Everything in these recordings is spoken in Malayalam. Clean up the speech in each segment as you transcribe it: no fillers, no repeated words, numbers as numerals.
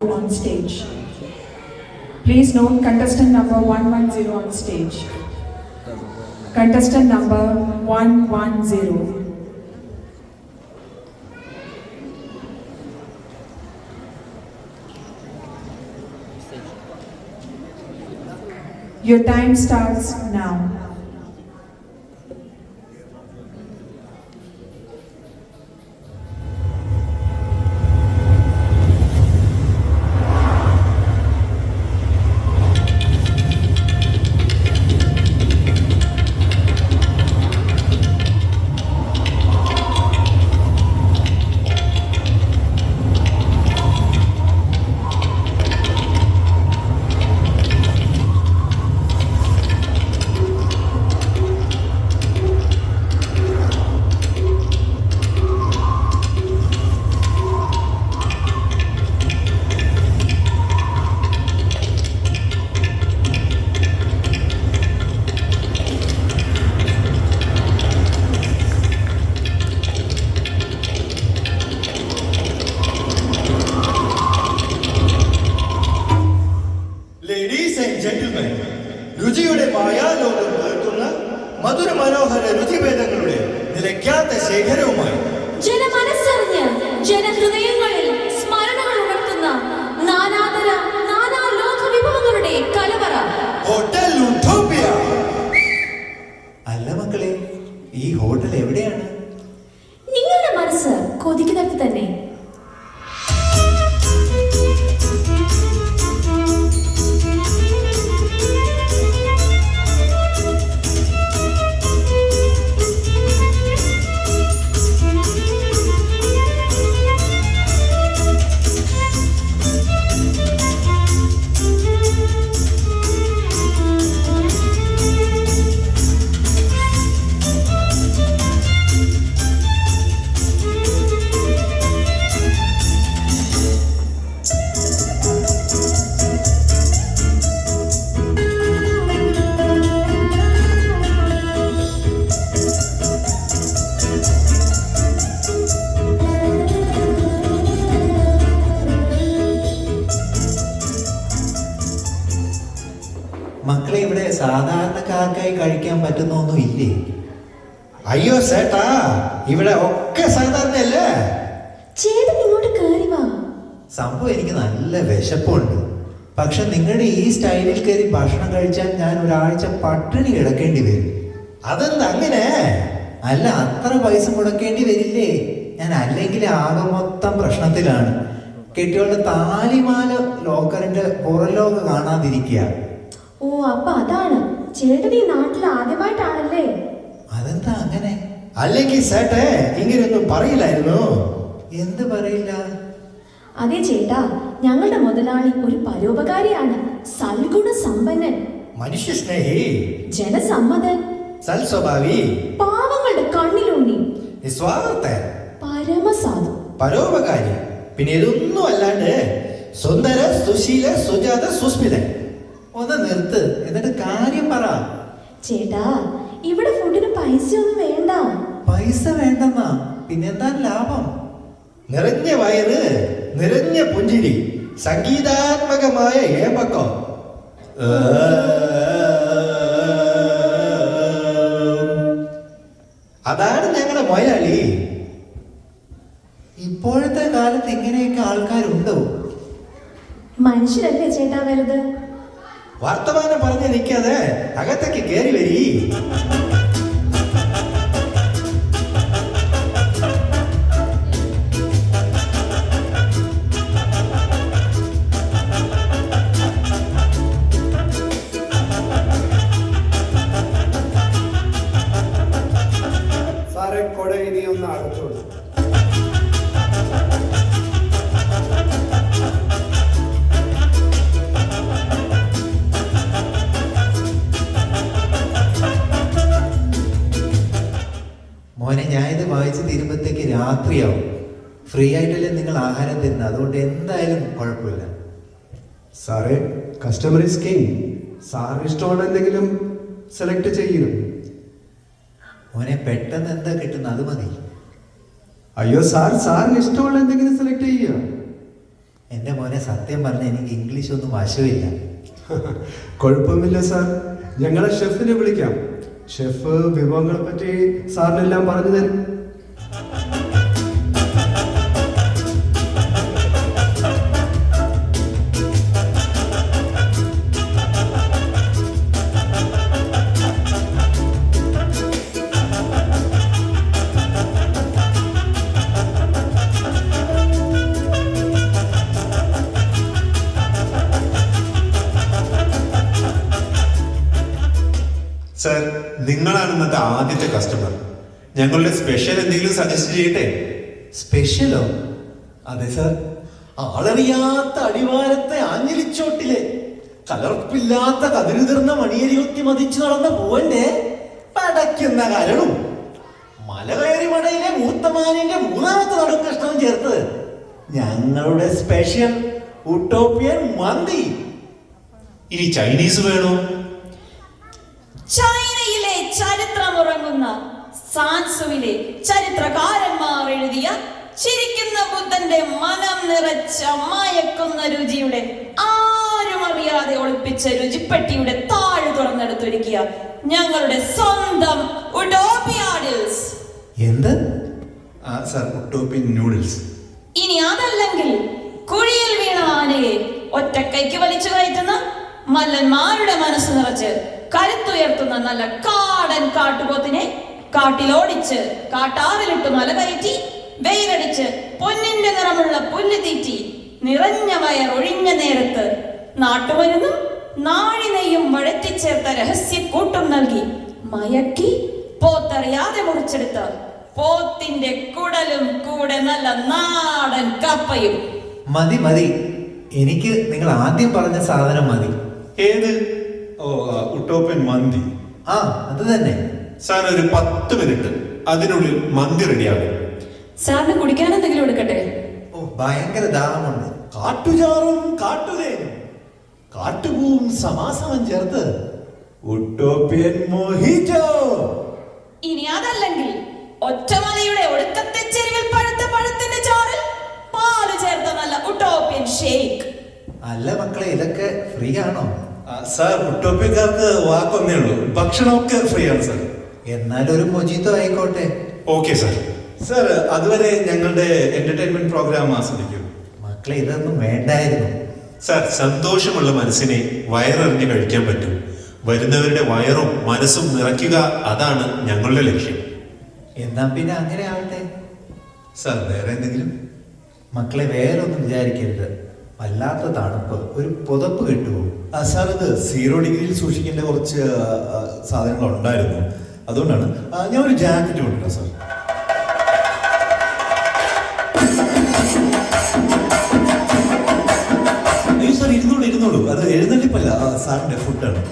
On stage. Please note contestant number 110 on stage. Contestant number 110. Your time starts now. രുചിയുടെ മായാലോകം തീർക്കുന്ന മധുര മനോഹര രുചിഭേദങ്ങളുടെ നിലയ്ക്കാത്ത ശേഖരവുമായി ജനമനസ്സറിഞ്ഞ് ജനഹൃദയങ്ങളിൽ സ്മരണകൾ ഉണർത്തുന്ന നാനാതര നാനാലോക വിഭവങ്ങളുടെ കലവറ ഹോട്ടൽ യൂട്ടോപ്പിയ. അല്ല മക്കളെ, ഈ ഹോട്ടൽ എവിടെയാണ്? നിങ്ങളുടെ മനസ്സ് കൊതിക്കുന്നിടത്ത് തന്നെ. മക്കളെ, ഇവിടെ സാധാരണക്കാർക്കായി കഴിക്കാൻ പറ്റുന്നൊന്നും ഇല്ലേ? അയ്യോ ചേട്ടാ, ഇവിടെ ഒക്കെ സാധാരണയല്ലേ. ചേട്ടൻ ഇങ്ങോട്ട് കയറി വാ. സംഭവം എനിക്ക് നല്ല വിശപ്പുണ്ട്. പക്ഷെ നിങ്ങളുടെ ഈ സ്റ്റൈലിൽ കയറി ഭക്ഷണം കഴിച്ചാൽ ഞാൻ ഒരാഴ്ച പട്ടിണി കിടക്കേണ്ടി വരും. അതെന്താ അങ്ങനെ? അല്ല, അത്ര പൈസ മുടക്കേണ്ടി വരില്ലേ? ഞാൻ അല്ലെങ്കിൽ ആകെ മൊത്തം പ്രശ്നത്തിലാണ്. കെട്ടിയോളുടെ താലിമാല ലോക്കറിന്റെ പുറലോക കാണാതിരിക്കുക. ഓ, അപ്പൊ അതാണ് ചേട്ടൻ ഈ നാട്ടിൽ ആദ്യമായിട്ടാണല്ലേ? അതെന്താ അങ്ങനെ? അല്ലെങ്കിൽ ചേട്ടേ ഇങ്ങനെയൊന്നും പറയില്ലായിരുന്നു. എന്ത് പറയില്ല? അതെ ചേട്ടാ, ഞങ്ങളുടെ മുതലാളി ഒരു പരോപകാരിയാണ്, സൽഗുണ സമ്പന്നൻ, മനുഷ്യ സ്നേഹി, ജനസമ്മതൻ, സൽസ്വഭാവി, പാവങ്ങളുടെ കണ്ണിലൂന്നി, നിസ്വാർത്ഥൻ, പരമസാധു, പരോപകാരി, പിന്നെ ഇതൊന്നും അല്ലാണ്ട് സുന്ദര സുശീല സുജാത സുസ്മിതൻ. ഒന്ന് നിർത്ത്, എന്നിട്ട് കാര്യം പറ. ചേട്ടാ, ഇവിടെ ഫുഡിന് പൈസയൊന്നും വേണ്ട. പൈസ വേണ്ടെന്നാ? പിന്നെന്താ ലാഭം? നിറഞ്ഞ വയറ്, നിറഞ്ഞ പുഞ്ചിരി, സംഗീതാത്മകമായ ഏമ്പക്കം. അതാണ് ഞങ്ങളുടെ മൊയാളി. ഇപ്പോഴത്തെ കാലത്ത് ഇങ്ങനെയൊക്കെ ആൾക്കാരുണ്ടോ? മനുഷ്യരല്ലേ ചേട്ടാ വലുത്. വർത്തമാനം പറഞ്ഞ് നിൽക്കാതെ അകത്തേക്ക് കയറി വരി. സാറെ, കൊട ഇനി ഒന്ന് അടച്ചോളൂ. മോനെ, ഞാനിത് വായിച്ച് തീരുമ്പോഴത്തേക്ക് രാത്രിയാവും. ഫ്രീ ആയിട്ടല്ലേ നിങ്ങൾ ആഹാരം തരുന്നത്, അതുകൊണ്ട് എന്തായാലും കുഴപ്പമില്ല. സാറേ, കസ്റ്റമർ ഈസ് കിങ്. സാറിന് ഇഷ്ടമുള്ള എന്തെങ്കിലും സെലക്ട് ചെയ്യണം. മോനെ, പെട്ടെന്ന് എന്താ കിട്ടുന്നത് അത് മതി. അയ്യോ സാർ, സാറിന് ഇഷ്ടമുള്ള എന്തെങ്കിലും സെലക്ട് ചെയ്യുക. എൻ്റെ മോനെ സത്യം പറഞ്ഞ എനിക്ക് ഇംഗ്ലീഷ് ഒന്നും വശമില്ല. കുഴപ്പമില്ല സാർ, ഞങ്ങളെ ഷെഫിനെ വിളിക്കാം. ഷെഫ് വിഭവങ്ങളെ പറ്റി സാറിനെല്ലാം പറഞ്ഞു തരും. സർ, നിങ്ങളാണ് ഇന്നത്തെ ആദ്യത്തെ കസ്റ്റമർ. ഞങ്ങളുടെ സ്പെഷ്യൽ എന്തെങ്കിലും സജസ്റ്റ് ചെയ്യട്ടെ? സ്പെഷ്യലോ? അതെ സാർ, ആളറിയാത്ത അടിവാരത്തെ ആഞ്ഞിലിച്ചോട്ടിലെ കലർപ്പില്ലാത്ത കതിരുതിർന്ന മണിയരിയൊത്തി മതിച്ചു നടന്ന പൂവന്റെ പടയ്ക്കുന്ന കരളും മലകയറി മടയിലെ മൂത്തമാനിന്റെ മൂന്നാമത്തെ നടുക്കഷ്ണവും ചേർത്ത് ഞങ്ങളുടെ സ്പെഷ്യൽ ഉട്ടോപ്യൻ മന്തി. ഇനി ചൈനീസ് വേണോ? ചൈനയിലെ ചരിത്രമുറങ്ങുന്ന സാൻസുവിലെ ചരിത്രകാരന്മാർ എഴുതിയ ചിരിക്കുന്ന ബുദ്ധന്റെ മനം നിറച്ച മയക്കുന്ന രുചിയുടെ ആരും അറിയാതെ ഒളിപ്പിച്ച രുചിപ്പെട്ടിയുടെ താഴ് തുറന്നെടുത്തൊരുക്കിയ ഞങ്ങളുടെ സ്വന്തം ഉട്ടോപ്പിയാഡിൽസ്. എന്ത്? Sir, utopian noodles. ഇനി അതല്ലെങ്കിൽ കുഴിയിൽ വീണ ആനയെ ഒറ്റക്കൈക്ക് വലിച്ചു കയറ്റുന്ന മല്ലന്മാരുടെ മനസ്സ് നിറച്ച് കരുത്തുയർത്തുന്ന നല്ല കാടൻ കാട്ടുപോത്തിനെ കാട്ടിലോടിച്ച് കാട്ടാറിലിട്ട് മല കയറ്റി വെയിലടിച്ച് പൊന്നിന്റെ നിറമുള്ള പുല്ല് തീറ്റി നിറഞ്ഞ വയർ ഒഴിഞ്ഞ നേരത്ത് നാട്ടുമരുന്നും നാഴിനെയും വഴറ്റിച്ചേർത്ത രഹസ്യക്കൂട്ടും നൽകി മയക്കി പോത്തറിയാതെ മുറിച്ചെടുത്ത പോത്തിന്റെ കുടലും കൂടെ നല്ല നാടൻ കപ്പയും. മതി മതി, എനിക്ക് നിങ്ങൾ ആദ്യം പറഞ്ഞ സാധനം മതി. ഏത്? ഓ, ഉട്ടോപ്യൻ മന്തി. ആ, അത് തന്നെ. സാർ, ഒരു 10 മിനിറ്റ്, അതിനുള്ളിൽ മന്തി റെഡിയാകും. സാറിന് കുടിക്കാൻ എന്തെങ്കിലും എടുക്കട്ടെ? ഓ, ഭയങ്കര ദാഹമുണ്ട്. കാട്ടുചാറും കാട്ടുതേനും കാട്ടുപൂവും സമാസമം ചേർത്ത് ഉട്ടോപ്യൻ മൊഹിറ്റോ. ഇനി അതല്ലെങ്കിൽ ഒറ്റമലയുടെ ഒടുക്കത്തെ ചെരുവിൽ പഴുത്ത പഴത്തിന്റെ ചാറിൽ പാല് ചേർത്ത നല്ല ഉട്ടോപ്യൻ ഷേക്ക്. അല്ല മക്കളെ, ഇതൊക്കെ ഫ്രീ ആണോ? സാർ, ഉട്ടോപ്യക്കാർക്ക് വാക്കൊന്നേ ഉള്ളൂ, ഭക്ഷണമൊക്കെ ഫ്രീ ആണ് സാർ. എന്നാലൊരു മൊജിത്തോ ആയിക്കോട്ടെ. Okay sir. സാർ, അതുവരെ ഞങ്ങളുടെ എന്റർടൈൻമെന്റ് പ്രോഗ്രാം ആസ്വദിക്കും. മക്കളെ, ഇതൊന്നും വേണ്ടായിരുന്നു. സാർ, സന്തോഷമുള്ള മനസ്സിനെ വയററിഞ്ഞ് കഴിക്കാൻ പറ്റും. വരുന്നവരുടെ വയറും മനസ്സും നിറയ്ക്കുക, അതാണ് ഞങ്ങളുടെ ലക്ഷ്യം. എന്നാ പിന്നെ അങ്ങനെ ആവട്ടെ. സാർ, വേറെ എന്തെങ്കിലും? മക്കളെ, വേറെ ഒന്നും വിചാരിക്കരുത്. വല്ലാത്ത തണുപ്പ്, ഒരു പുതപ്പ് കിട്ടുമോ? സാർ, ഇത് 0 ഡിഗ്രിയിൽ സൂക്ഷിക്കേണ്ട കുറച്ച് സാധനങ്ങൾ ഉണ്ടായിരുന്നു, അതുകൊണ്ടാണ് ഞാൻ ഒരു ജാക്കറ്റ് കൊണ്ടുവരാം സാർ. അയ്യോ സാർ, ഇരുന്നോളൂ, അത് എഴുന്നള്ളിപ്പല്ല, സാറിന്റെ ഫുഡാണ്.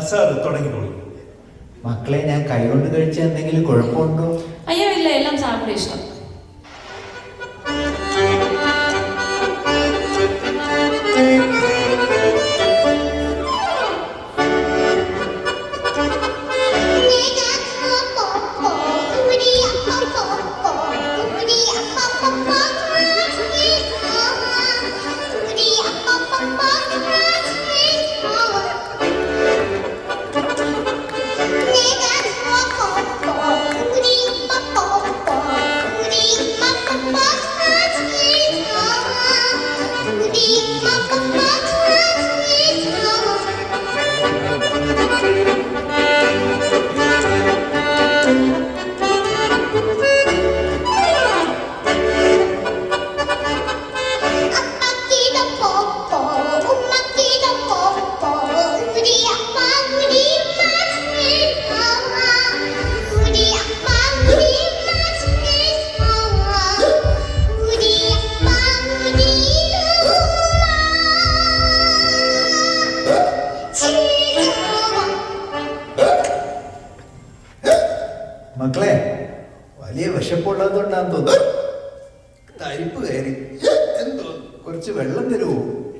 സാർ, തുടങ്ങിക്കോളൂ. മക്കളെ, ഞാൻ കൈകൊണ്ട് കഴിച്ച എന്തെങ്കിലും കുഴപ്പമുണ്ടോ? അയ്യോ ഇല്ല, എല്ലാം സാറിന്റെ ഇഷ്ടം.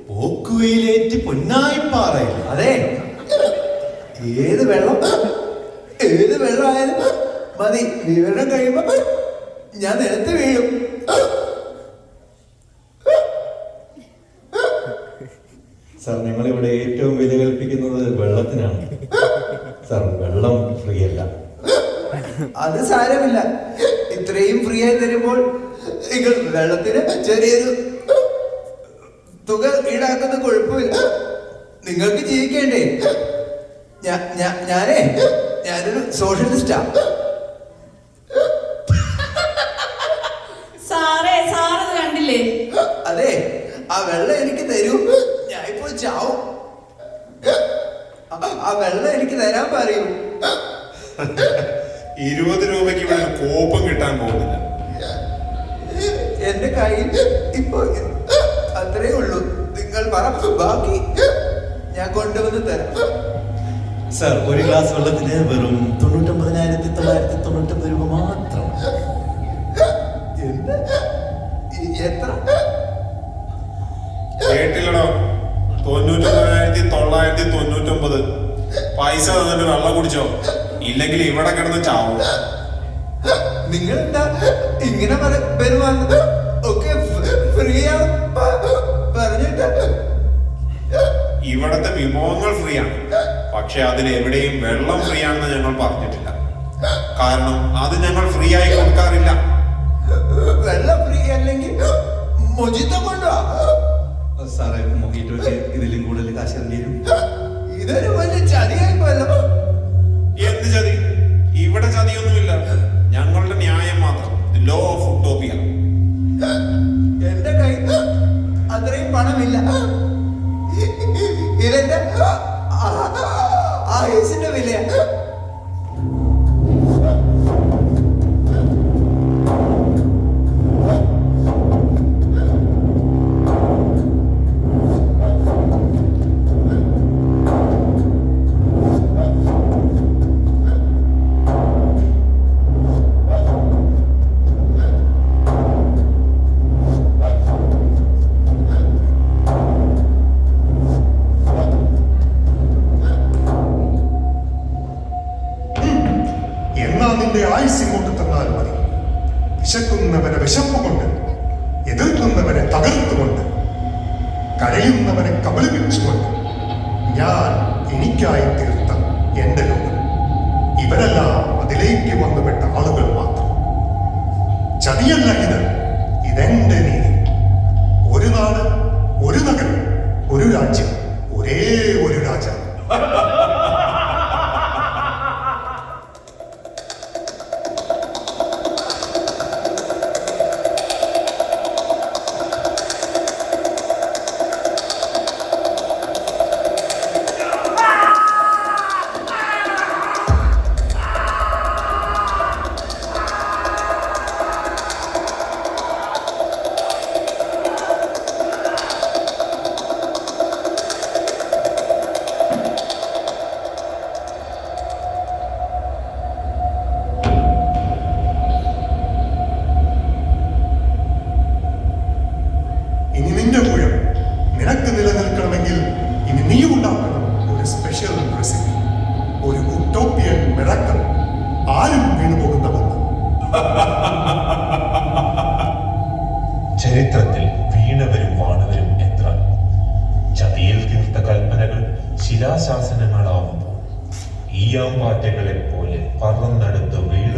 പോക്കുവയിലേറ്റ് പൊന്നായിപ്പാറയിൽ. അതെ, ഏത് വെള്ളമായാലും മതി, വിവരണം കഴിയുമ്പോ ഞാൻ നിലത്ത് വീഴും. സാർ, ഞങ്ങളിവിടെ ഏറ്റവും വില കൽപ്പിക്കുന്നത് വെള്ളത്തിനാണ്. സാർ, വെള്ളം ഫ്രീ അല്ല. അത് സാരമില്ല, ഇത്രയും ഫ്രീ ആയി തരുമ്പോൾ നിങ്ങൾ വെള്ളത്തിന് ചെറിയൊരു തുക ഈടാക്കുന്ന കുഴപ്പമില്ല. നിങ്ങൾക്ക് ജീവിക്കേണ്ടേ? ഞാനൊരു സോഷ്യലിസ്റ്റാ. സാറത് കണ്ടില്ലേ? അതെ, ആ വെള്ളം എനിക്ക് തരൂ, ഞാൻ ഇപ്പോൾ ചാവും. ആ വെള്ളം എനിക്ക് തരാൻ പറയൂ. 20 രൂപയ്ക്ക് ഇവിടെ ഒരു കോപ്പം കിട്ടാൻ പോകുന്നില്ല. എന്റെ കയ്യിൽ ഇപ്പൊ അത്രേ ഉള്ളൂ. നിങ്ങൾ പറ, ബാക്കി ഞാൻ കൊണ്ടുവന്ന് തരാം. സാർ, ഒരു ഗ്ലാസ് വെള്ളത്തിന് വെറും 99,999 രൂപ മാത്രം. എത്ര? കേട്ടില്ലടോ, 99,999. പൈസ തന്നിട്ട് വെള്ളം കുടിച്ചോ, ഇല്ലെങ്കിൽ ഇവിടെ കിടന്ന് ചാവും. നിങ്ങൾ എന്താ ഇങ്ങനെ പെരുമാറുന്നത്? ഒക്കെ ഫ്രീ ആണ് പറഞ്ഞിട്ട്. ഇവിടത്തെ വിഭവങ്ങൾ ഫ്രീ ആണ്, പക്ഷെ അതിലെവിടെയും വെള്ളം ഫ്രീ ആണെന്ന് ഞങ്ങൾ പറഞ്ഞിട്ടില്ല. കാരണം അത് ഞങ്ങൾ ഫ്രീ ആയി കൊടുക്കാറില്ല. വെള്ളം ഫ്രീ അല്ലെങ്കിൽ മൊജിത്തോ കൊണ്ടുവാ. സാറേ, മൊഹിറ്റോയ്ക്ക് ഇതിലും കൂടുതൽ കാശ് തരും. ഇതൊരു വലിയ ചതിയായി പോയല്ലോ. എന്ത് ചതി? ഇവിടെ ചതിയൊന്നുമില്ല, ഞങ്ങളുടെ ന്യായം മാത്രം. Law of utopia. എന്റെ കയ്യിൽ അത്രയും പണമില്ല. ഇതെന്റെ ആയുസിന്റെ വിലയാ. ഇങ്ങോട്ട് തന്നാൽ മതി. വിശക്കുന്നവനെ വിശപ്പ് കൊണ്ട്, എതിർക്കുന്നവനെ തകർത്തുകൊണ്ട്, കരയുന്നവനെ കബളിപ്പിച്ചുകൊണ്ട് ഞാൻ എനിക്കായി തീർത്ത എന്റെ ലോകം. ഇവരെല്ലാം അതിലേക്ക് വന്നുപെട്ട ആളുകൾ മാത്രം. ചതിയല്ല ഇത്, ഇതെന്റെ നീതി. ഒരു നാട്, ഒരു നഗരം, ഒരു രാജ്യം, ഒരേ ഒരു രാജാവ്. ഇനി നിന്റെ ഊഴം. നിനക്ക് നിലനിൽക്കണമെങ്കിൽ ഇനി നീ ഉണ്ടാക്കണം ഒരു സ്പെഷ്യൽ റെസിപ്പി, ഒരു ഉട്ടോപ്പിയൻ മിറാക്കിൾ. ആരും വീണുപോകുന്ന ബന്ധം. ചരിത്രത്തിൽ വീണവരും വാണവരും എത്ര. ചതിയിൽ തീർത്ത കൽപ്പനകൾ ശിലാശാസനങ്ങളാവുമ്പോൾ ഈയാമ്പാറ്റകളെ പോലെ പറന്നെടുത്ത് വീണ